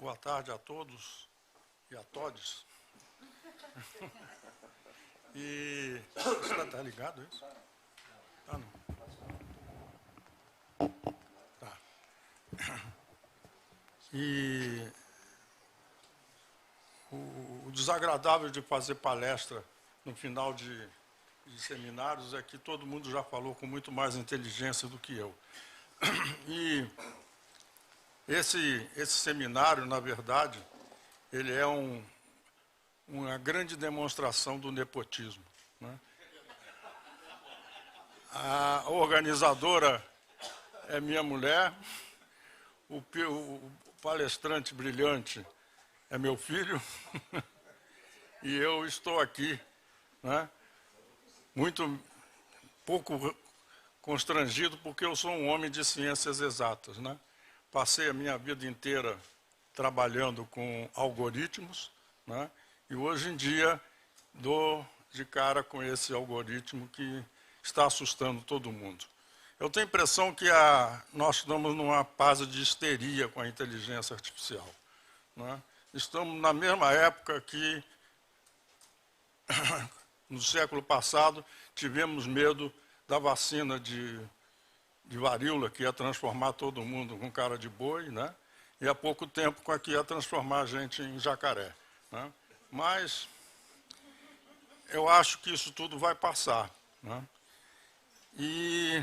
Boa tarde a todos e a todes. E está ligado isso? Ah, não. Tá. E o desagradável de fazer palestra no final de seminários é que todo mundo já falou com muito mais inteligência do que eu. E esse seminário, na verdade, ele é uma grande demonstração do nepotismo, né? A organizadora é minha mulher, o palestrante brilhante é meu filho, e eu estou aqui, né, muito pouco constrangido, porque eu sou um homem de ciências exatas, né? Passei a minha vida inteira trabalhando com algoritmos, né? E hoje em dia dou de cara com esse algoritmo que está assustando todo mundo. Eu tenho a impressão que nós estamos numa fase de histeria com a inteligência artificial, né? Estamos na mesma época que, no século passado, tivemos medo da vacina de varíola, que ia transformar todo mundo com cara de boi, né? E há pouco tempo com a que ia transformar a gente em jacaré, né? Mas eu acho que isso tudo vai passar, né? E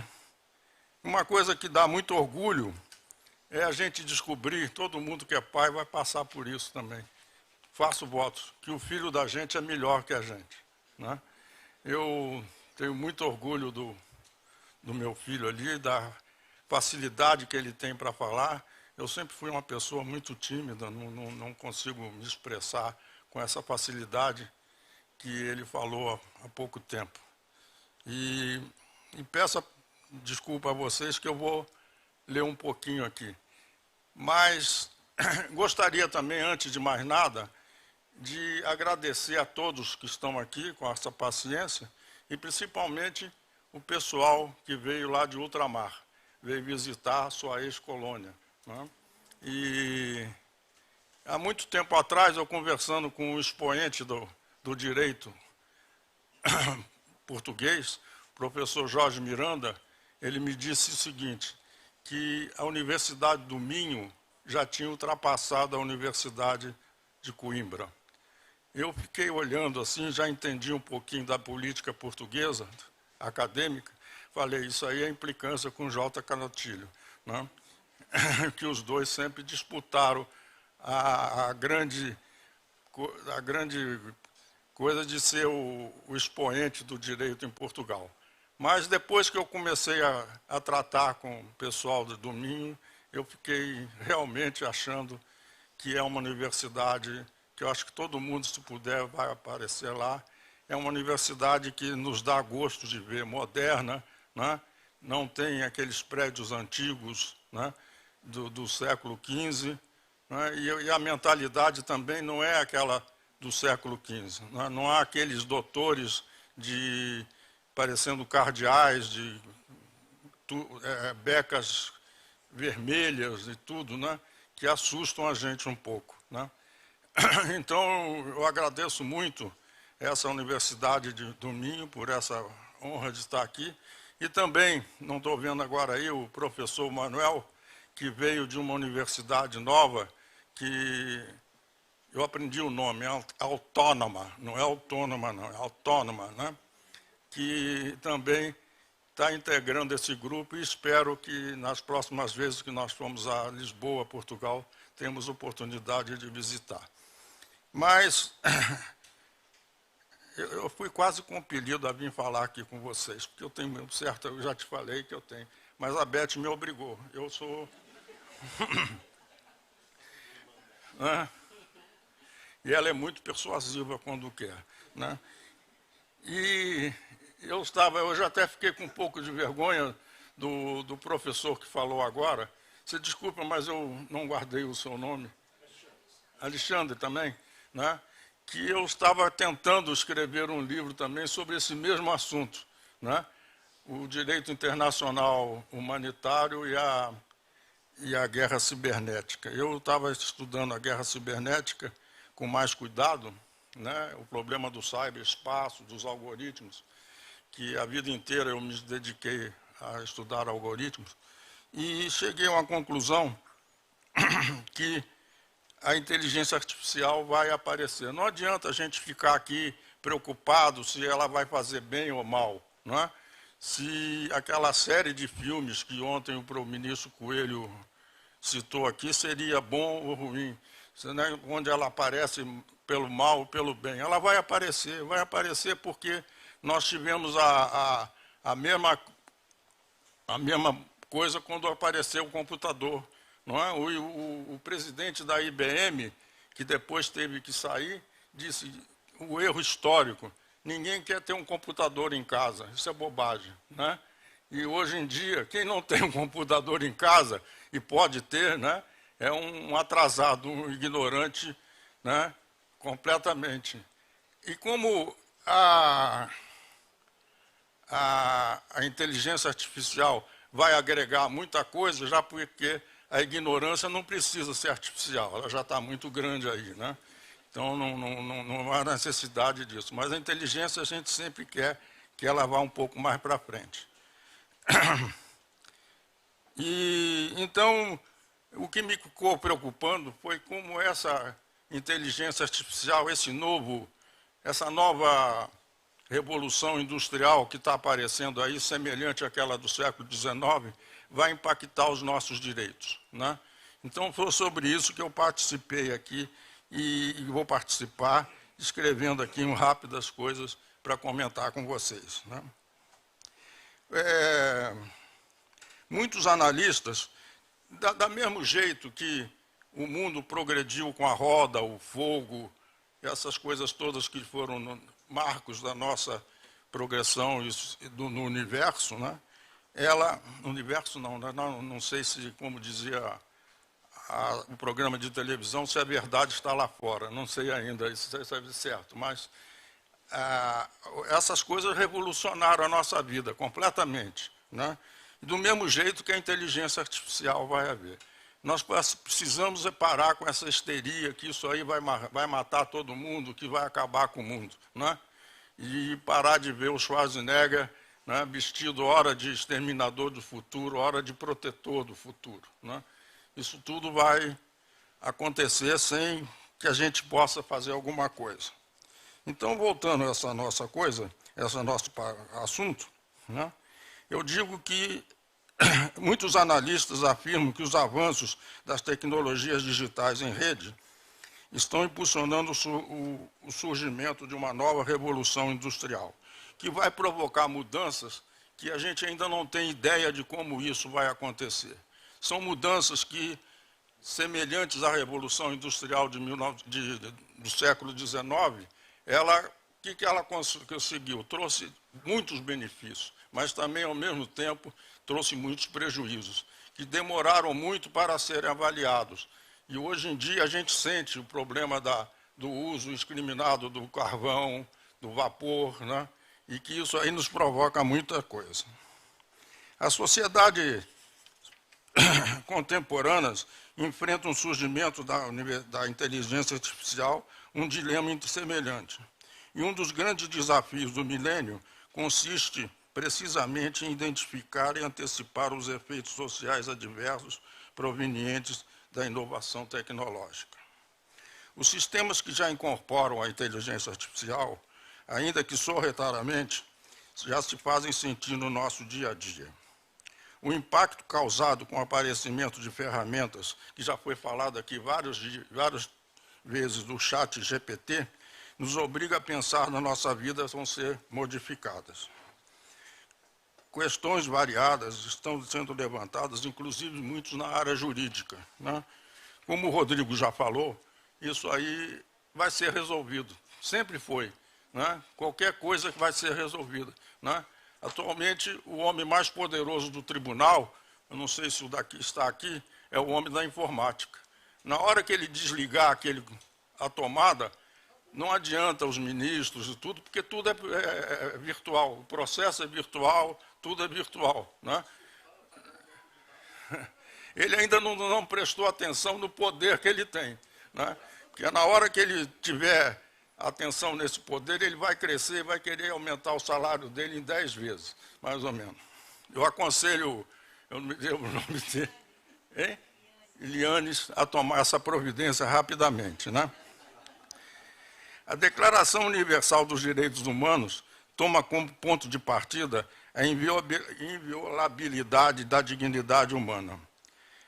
uma coisa que dá muito orgulho é a gente descobrir, todo mundo que é pai vai passar por isso também. Faço votos, que o filho da gente é melhor que a gente, né? Eu tenho muito orgulho do meu filho ali, da facilidade que ele tem para falar. Eu sempre fui uma pessoa muito tímida, não consigo me expressar com essa facilidade que ele falou há pouco tempo. E peço desculpa a vocês que eu vou ler um pouquinho aqui. Mas gostaria também, antes de mais nada, de agradecer a todos que estão aqui com essa paciência e principalmente o pessoal que veio lá de ultramar, veio visitar a sua ex-colônia, né? E há muito tempo atrás, eu conversando com um expoente do direito português, o professor Jorge Miranda, ele me disse o seguinte, que a Universidade do Minho já tinha ultrapassado a Universidade de Coimbra. Eu fiquei olhando assim, já entendi um pouquinho da política portuguesa, acadêmica, falei, isso aí é implicância com J. Canotilho, né? Que os dois sempre disputaram a grande coisa de ser o expoente do direito em Portugal. Mas depois que eu comecei a tratar com o pessoal do Minho, eu fiquei realmente achando que é uma universidade que eu acho que todo mundo, se puder, vai aparecer lá. É uma universidade que nos dá gosto de ver, moderna, né? Não tem aqueles prédios antigos, né, do século XV, né? E a mentalidade também não é aquela do século XV. Né? Não há aqueles doutores parecendo cardeais, de becas vermelhas e tudo, né, que assustam a gente um pouco, né? Então, eu agradeço muito essa Universidade do Minho por essa honra de estar aqui. E também, não estou vendo agora aí, o professor Manuel, que veio de uma universidade nova, que eu aprendi o nome, é autônoma, não é autônoma, não, é autônoma, né? Que também está integrando esse grupo e espero que nas próximas vezes que nós formos a Lisboa, Portugal, tenhamos oportunidade de visitar. Mas eu fui quase compelido a vir falar aqui com vocês, porque eu tenho certo, eu já te falei que eu tenho, mas a Beth me obrigou. Eu sou... E ela é muito persuasiva quando quer, né? E eu já até fiquei com um pouco de vergonha do professor que falou agora. Você desculpa, mas eu não guardei o seu nome. Alexandre também, né? Que eu estava tentando escrever um livro também sobre esse mesmo assunto, né? O direito internacional humanitário e a guerra cibernética. Eu estava estudando a guerra cibernética com mais cuidado, né? O problema do ciberespaço, dos algoritmos, que a vida inteira eu me dediquei a estudar algoritmos, e cheguei a uma conclusão que a inteligência artificial vai aparecer. Não adianta a gente ficar aqui preocupado se ela vai fazer bem ou mal, não é? Se aquela série de filmes que ontem o ministro Coelho citou aqui seria bom ou ruim, né? Onde ela aparece pelo mal ou pelo bem. Ela vai aparecer porque nós tivemos a mesma coisa quando apareceu o computador. Não é? O presidente da IBM, que depois teve que sair, disse o erro histórico. Ninguém quer ter um computador em casa, isso é bobagem. Né? E hoje em dia, quem não tem um computador em casa e pode ter, né, é um atrasado, um ignorante, né, completamente. E como a inteligência artificial vai agregar muita coisa, já porque a ignorância não precisa ser artificial, ela já está muito grande aí, né? Então não há necessidade disso. Mas a inteligência a gente sempre quer que ela vá um pouco mais para frente. E então o que me ficou preocupando foi como essa inteligência artificial, essa nova revolução industrial que está aparecendo aí, semelhante àquela do século XIX, vai impactar os nossos direitos. Né? Então, foi sobre isso que eu participei aqui e vou participar, escrevendo aqui rápidas coisas para comentar com vocês. Né? Muitos analistas, da mesmo jeito que o mundo progrediu com a roda, o fogo, essas coisas todas que foram marcos da nossa progressão no universo, né? No universo não sei se, como dizia o programa de televisão, se a verdade está lá fora, não sei ainda, isso é certo, mas essas coisas revolucionaram a nossa vida completamente, né? E do mesmo jeito que a inteligência artificial vai haver. Nós precisamos parar com essa histeria, que isso aí vai matar todo mundo, que vai acabar com o mundo, né? E parar de ver o Schwarzenegger, né, vestido hora de exterminador do futuro, hora de protetor do futuro. Né? Isso tudo vai acontecer sem que a gente possa fazer alguma coisa. Então, voltando a essa nossa coisa, esse nosso assunto, né, eu digo que muitos analistas afirmam que os avanços das tecnologias digitais em rede estão impulsionando o surgimento de uma nova revolução industrial, que vai provocar mudanças que a gente ainda não tem ideia de como isso vai acontecer. São mudanças que, semelhantes à Revolução Industrial do século XIX, o que ela conseguiu? Trouxe muitos benefícios, mas também, ao mesmo tempo, trouxe muitos prejuízos, que demoraram muito para serem avaliados. E hoje em dia a gente sente o problema do uso indiscriminado do carvão, do vapor, né? E que isso aí nos provoca muita coisa. As sociedades contemporâneas enfrentam o surgimento da inteligência artificial, um dilema semelhante. E um dos grandes desafios do milênio consiste precisamente em identificar e antecipar os efeitos sociais adversos provenientes da inovação tecnológica. Os sistemas que já incorporam a inteligência artificial, ainda que sorrateiramente, já se fazem sentir no nosso dia a dia. O impacto causado com o aparecimento de ferramentas, que já foi falado aqui várias vezes do chat GPT, nos obriga a pensar na nossa vida vão ser modificadas. Questões variadas estão sendo levantadas, inclusive muitos na área jurídica. Né? Como o Rodrigo já falou, isso aí vai ser resolvido, sempre foi. Né? Qualquer coisa que vai ser resolvida. Né? Atualmente, o homem mais poderoso do tribunal, eu não sei se o daqui está aqui, é o homem da informática. Na hora que ele desligar a tomada, não adianta os ministros e tudo, porque tudo é virtual, o processo é virtual, tudo é virtual. Né? ele ainda não prestou atenção no poder que ele tem, né? Porque na hora que ele tiver atenção nesse poder, ele vai crescer e vai querer aumentar o salário dele em 10 vezes, mais ou menos. Eu aconselho, eu não me lembro o nome dele, hein? Ilianes, a tomar essa providência rapidamente, né? A Declaração Universal dos Direitos Humanos toma como ponto de partida a inviolabilidade da dignidade humana.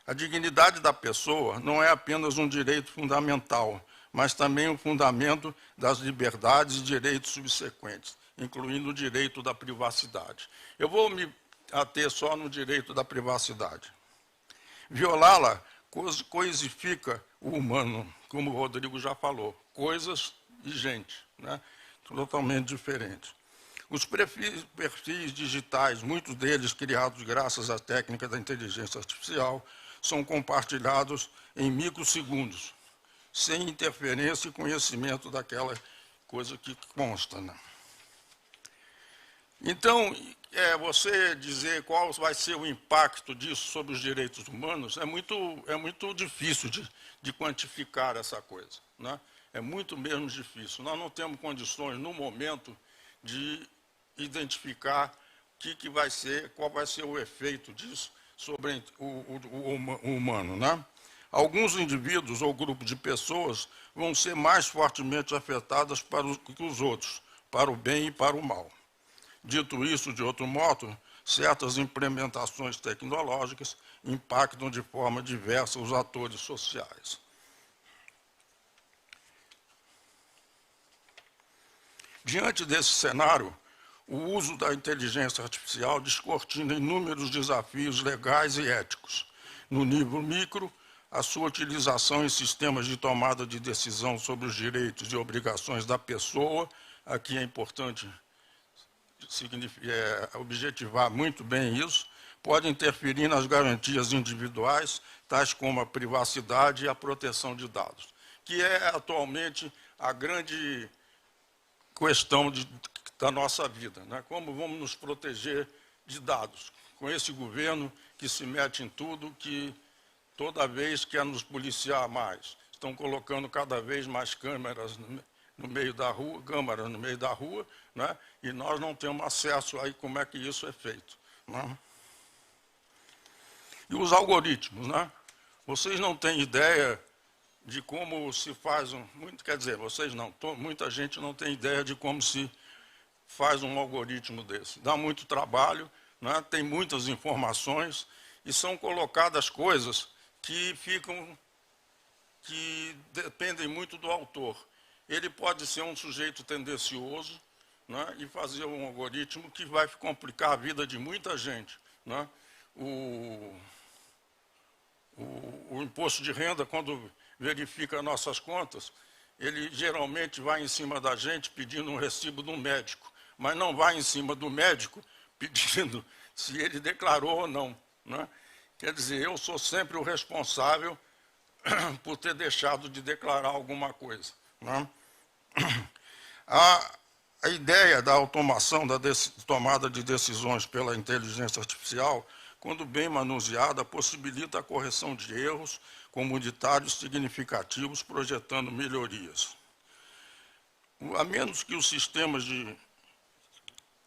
A dignidade da pessoa não é apenas um direito fundamental, mas também um fundamento das liberdades e direitos subsequentes, incluindo o direito da privacidade. Eu vou me ater só no direito da privacidade. Violá-la coisifica o humano, como o Rodrigo já falou, coisas e gente, né? Totalmente diferentes. Os perfis digitais, muitos deles criados graças à técnica da inteligência artificial, são compartilhados em microsegundos, sem interferência e conhecimento daquela coisa que consta, né? Então, você dizer qual vai ser o impacto disso sobre os direitos humanos é muito difícil de quantificar essa coisa, né? É muito mesmo difícil. Nós não temos condições, no momento, de identificar qual vai ser o efeito disso sobre o humano, né? Alguns indivíduos ou grupos de pessoas vão ser mais fortemente afetadas que os outros, para o bem e para o mal. Dito isso, de outro modo, certas implementações tecnológicas impactam de forma diversa os atores sociais. Diante desse cenário, o uso da inteligência artificial descortina inúmeros desafios legais e éticos. No nível micro, a sua utilização em sistemas de tomada de decisão sobre os direitos e obrigações da pessoa, aqui é importante objetivar muito bem isso, pode interferir nas garantias individuais, tais como a privacidade e a proteção de dados, que é atualmente a grande questão da nossa vida, né? Como vamos nos proteger de dados, com esse governo que se mete em tudo, que toda vez quer nos policiar mais. Estão colocando cada vez mais câmeras no meio da rua, né? E nós não temos acesso aí como é que isso é feito, né? E os algoritmos, né? Vocês não têm ideia de como se faz muita gente não tem ideia de como se faz um algoritmo desse. Dá muito trabalho, né? Tem muitas informações e são colocadas coisas que dependem muito do autor. Ele pode ser um sujeito tendencioso, né, e fazer um algoritmo que vai complicar a vida de muita gente, né? O imposto de renda, quando verifica nossas contas, ele geralmente vai em cima da gente pedindo um recibo do médico, mas não vai em cima do médico pedindo se ele declarou ou não, né? Quer dizer, eu sou sempre o responsável por ter deixado de declarar alguma coisa, né? A ideia da automação da tomada de decisões pela inteligência artificial, quando bem manuseada, possibilita a correção de erros comunitários significativos, projetando melhorias. A menos que os sistemas de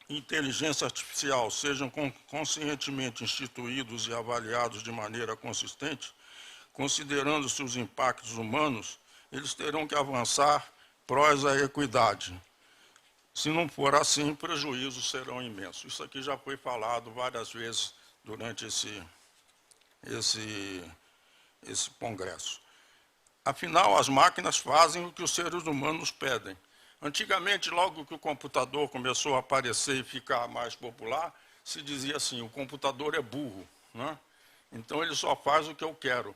inteligência artificial sejam conscientemente instituídos e avaliados de maneira consistente, considerando-se os impactos humanos, eles terão que avançar prós à equidade. Se não for assim, prejuízos serão imensos. Isso aqui já foi falado várias vezes durante esse congresso. Afinal, as máquinas fazem o que os seres humanos pedem. Antigamente, logo que o computador começou a aparecer e ficar mais popular, se dizia assim, o computador é burro, né? Então ele só faz o que eu quero.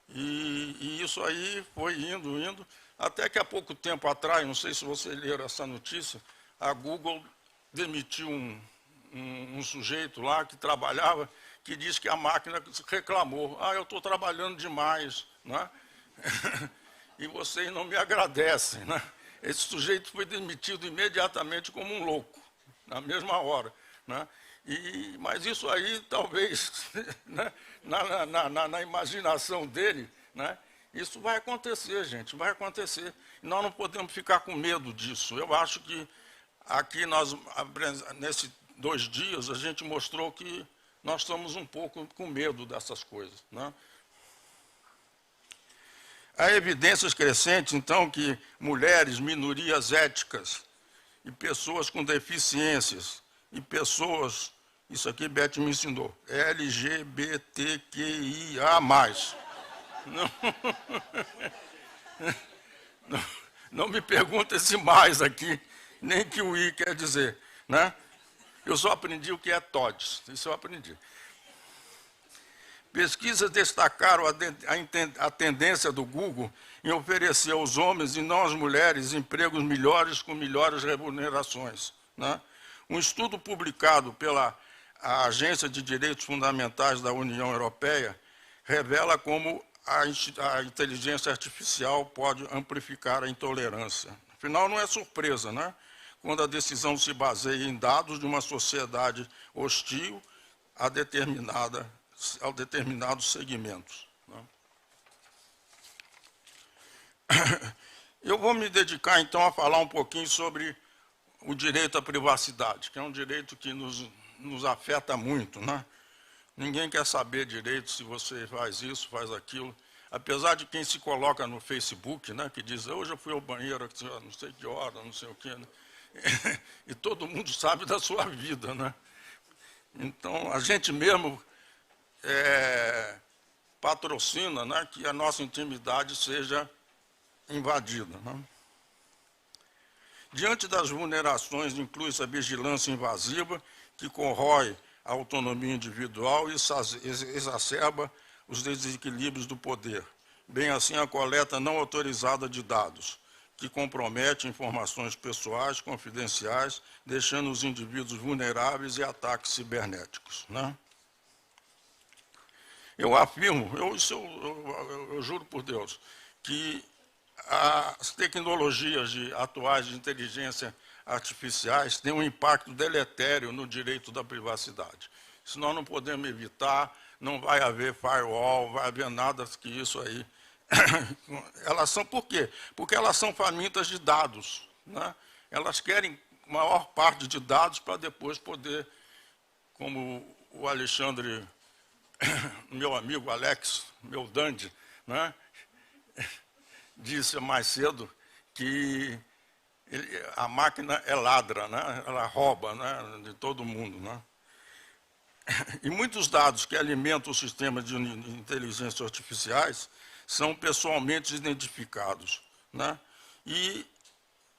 E isso aí foi indo, até que há pouco tempo atrás, não sei se vocês leram essa notícia, a Google demitiu um sujeito lá que trabalhava, que disse que a máquina reclamou, eu estou trabalhando demais, né? E vocês não me agradecem, né? Esse sujeito foi demitido imediatamente como um louco, na mesma hora, né? Mas isso aí, talvez, né, na imaginação dele, né, isso vai acontecer, gente, vai acontecer. Nós não podemos ficar com medo disso. Eu acho que aqui, nesses 2 dias, a gente mostrou que nós estamos um pouco com medo dessas coisas, né? Há evidências crescentes, então, que mulheres, minorias étnicas e pessoas com deficiências e pessoas, isso aqui Beth me ensinou, LGBTQIA+. Não, não me pergunta esse mais aqui, nem que o I quer dizer, né? Eu só aprendi o que é TODS, isso eu aprendi. Pesquisas destacaram a tendência do Google em oferecer aos homens e não às mulheres empregos melhores com melhores remunerações, né? Um estudo publicado pela Agência de Direitos Fundamentais da União Europeia revela como a inteligência artificial pode amplificar a intolerância. Afinal, não é surpresa, né? Quando a decisão se baseia em dados de uma sociedade hostil a determinados segmentos, né? Eu vou me dedicar, então, a falar um pouquinho sobre o direito à privacidade, que é um direito que nos afeta muito, né? Ninguém quer saber direito se você faz isso, faz aquilo. Apesar de quem se coloca no Facebook, né, que diz, hoje eu fui ao banheiro, não sei que hora, não sei o quê, né? E todo mundo sabe da sua vida, né? Então, a gente mesmo patrocina, né, que a nossa intimidade seja invadida, né? Diante das vulnerações, inclui-se a vigilância invasiva, que corrói a autonomia individual e exacerba os desequilíbrios do poder. Bem assim, a coleta não autorizada de dados, que compromete informações pessoais, confidenciais, deixando os indivíduos vulneráveis e ataques cibernéticos, né? Eu afirmo, eu juro por Deus, que as tecnologias atuais de inteligência artificiais têm um impacto deletério no direito da privacidade. Isso nós não podemos evitar, não vai haver firewall, vai haver nada que isso aí. Elas são, por quê? Porque elas são famintas de dados, né? Elas querem maior parte de dados para depois poder, como o Alexandre, meu amigo Alex, meu dandy, né, disse mais cedo que a máquina é ladra, né? Ela rouba, né, de todo mundo, né? E muitos dados que alimentam o sistema de inteligência artificiais são pessoalmente identificados, né? E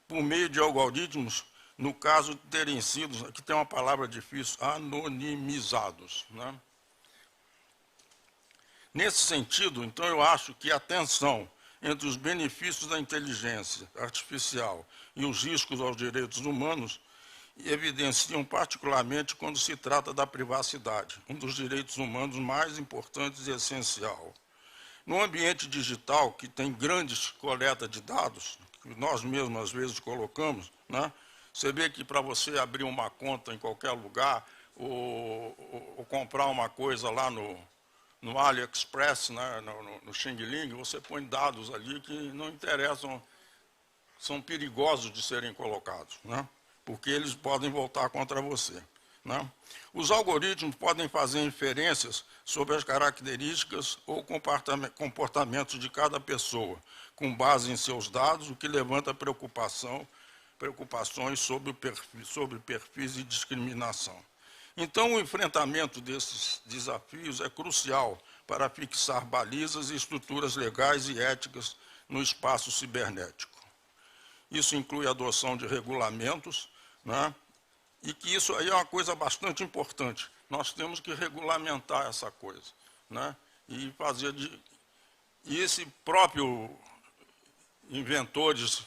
por meio de algoritmos, no caso de terem sido, aqui tem uma palavra difícil, anonimizados, né? Nesse sentido, então, eu acho que a tensão entre os benefícios da inteligência artificial e os riscos aos direitos humanos evidenciam particularmente quando se trata da privacidade, um dos direitos humanos mais importantes e essencial. No ambiente digital, que tem grandes coletas de dados, que nós mesmos às vezes colocamos, né? Você vê que para você abrir uma conta em qualquer lugar, ou comprar uma coisa lá no AliExpress, né, no Xing Ling, você põe dados ali que não interessam, são perigosos de serem colocados, né? Porque eles podem voltar contra você, né? Os algoritmos podem fazer inferências sobre as características ou comportamentos de cada pessoa, com base em seus dados, o que levanta preocupações sobre perfis de discriminação. Então, o enfrentamento desses desafios é crucial para fixar balizas e estruturas legais e éticas no espaço cibernético. Isso inclui a adoção de regulamentos, né? E que isso aí é uma coisa bastante importante. Nós temos que regulamentar essa coisa, né? E fazer e esse próprio inventores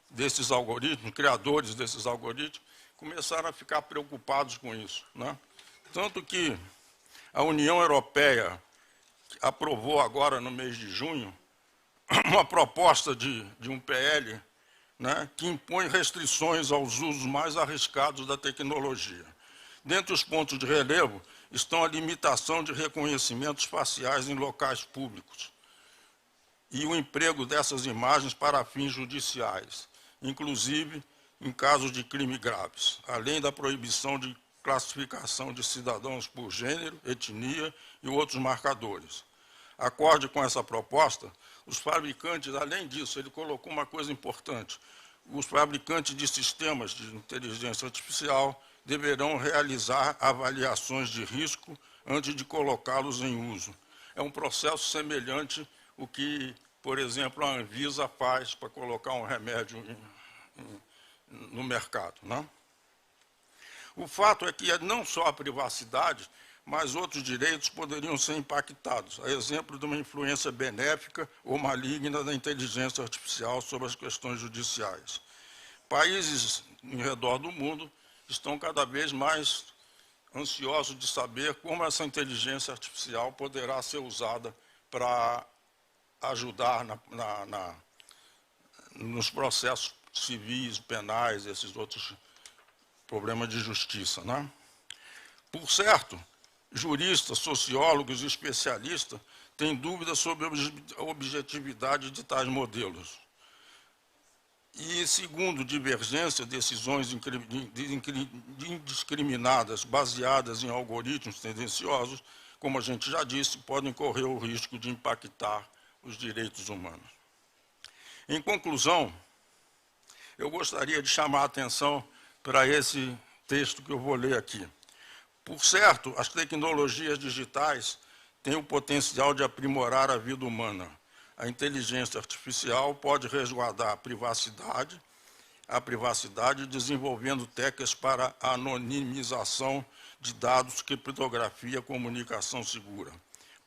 desses algoritmos, criadores desses algoritmos, começaram a ficar preocupados com isso, né? Tanto que a União Europeia aprovou agora, no mês de junho, uma proposta de um PL, né, que impõe restrições aos usos mais arriscados da tecnologia. Dentre os pontos de relevo estão a limitação de reconhecimentos faciais em locais públicos e o emprego dessas imagens para fins judiciais, inclusive em casos de crime graves, além da proibição de classificação de cidadãos por gênero, etnia e outros marcadores. Acorde com essa proposta, os fabricantes, além disso, ele colocou uma coisa importante, os fabricantes de sistemas de inteligência artificial deverão realizar avaliações de risco antes de colocá-los em uso. É um processo semelhante ao que, por exemplo, a Anvisa faz para colocar um remédio no mercado, né? O fato é que não só a privacidade, mas outros direitos poderiam ser impactados, a exemplo de uma influência benéfica ou maligna da inteligência artificial sobre as questões judiciais. Países em redor do mundo estão cada vez mais ansiosos de saber como essa inteligência artificial poderá ser usada para ajudar nos processos civis, penais, esses outros problemas de justiça, né? Por certo, juristas, sociólogos e especialistas têm dúvidas sobre a objetividade de tais modelos. E, segundo divergência, decisões indiscriminadas baseadas em algoritmos tendenciosos, como a gente já disse, podem correr o risco de impactar os direitos humanos. Em conclusão, eu gostaria de chamar a atenção para esse texto que eu vou ler aqui. Por certo, as tecnologias digitais têm o potencial de aprimorar a vida humana. A inteligência artificial pode resguardar a privacidade desenvolvendo técnicas para a anonimização de dados, criptografia e comunicação segura.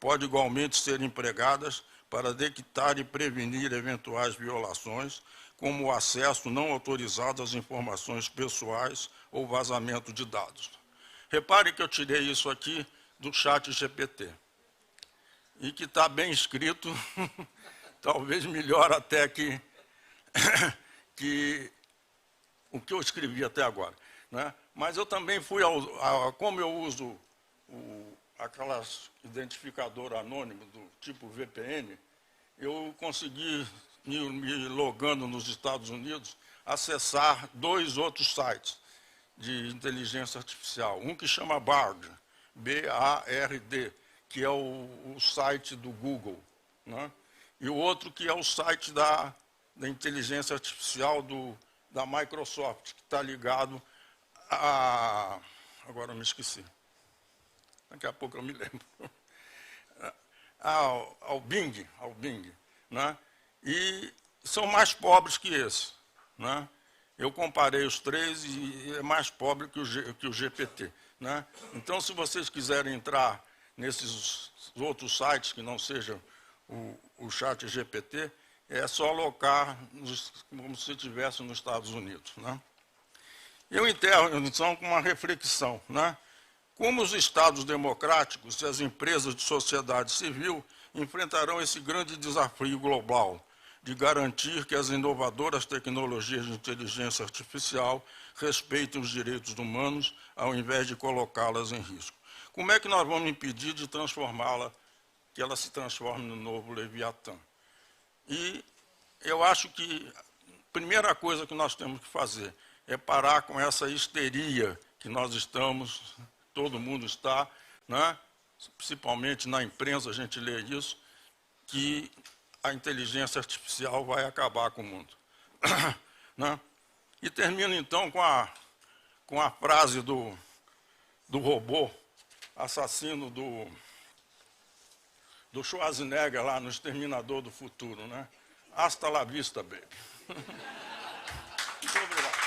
Pode igualmente ser empregadas para detectar e prevenir eventuais violações, como o acesso não autorizado às informações pessoais ou vazamento de dados. Repare que eu tirei isso aqui do ChatGPT, e que está bem escrito, talvez melhor até que o que eu escrevi até agora, né? Mas eu também fui, como eu uso aquelas identificador anônimo do tipo VPN, eu consegui, me logando nos Estados Unidos, acessar 2 outros sites de inteligência artificial. Um que chama Bard, B-A-R-D, que é o site do Google, né? E o outro que é o site da inteligência artificial da Microsoft, que está ligado a... Agora eu me esqueci. Daqui a pouco eu me lembro. Ao Bing, né? E são mais pobres que esse, né? Eu comparei os 3 e é mais pobre que o GPT, né? Então, se vocês quiserem entrar nesses outros sites que não sejam o ChatGPT, é só alocar como se estivesse nos Estados Unidos, né? Eu enterro, então, com uma reflexão, né? Como os Estados democráticos e as empresas de sociedade civil enfrentarão esse grande desafio global de garantir que as inovadoras tecnologias de inteligência artificial respeitem os direitos humanos ao invés de colocá-las em risco? Como é que nós vamos impedir de transformá-la, que ela se transforme no novo Leviatã? E eu acho que a primeira coisa que nós temos que fazer é parar com essa histeria que nós estamos, todo mundo está, né? Principalmente na imprensa a gente lê isso, que a inteligência artificial vai acabar com o mundo. Né? E termino então com a frase do robô assassino do Schwarzenegger lá no Exterminador do Futuro, né? Hasta la vista, baby. Muito obrigado.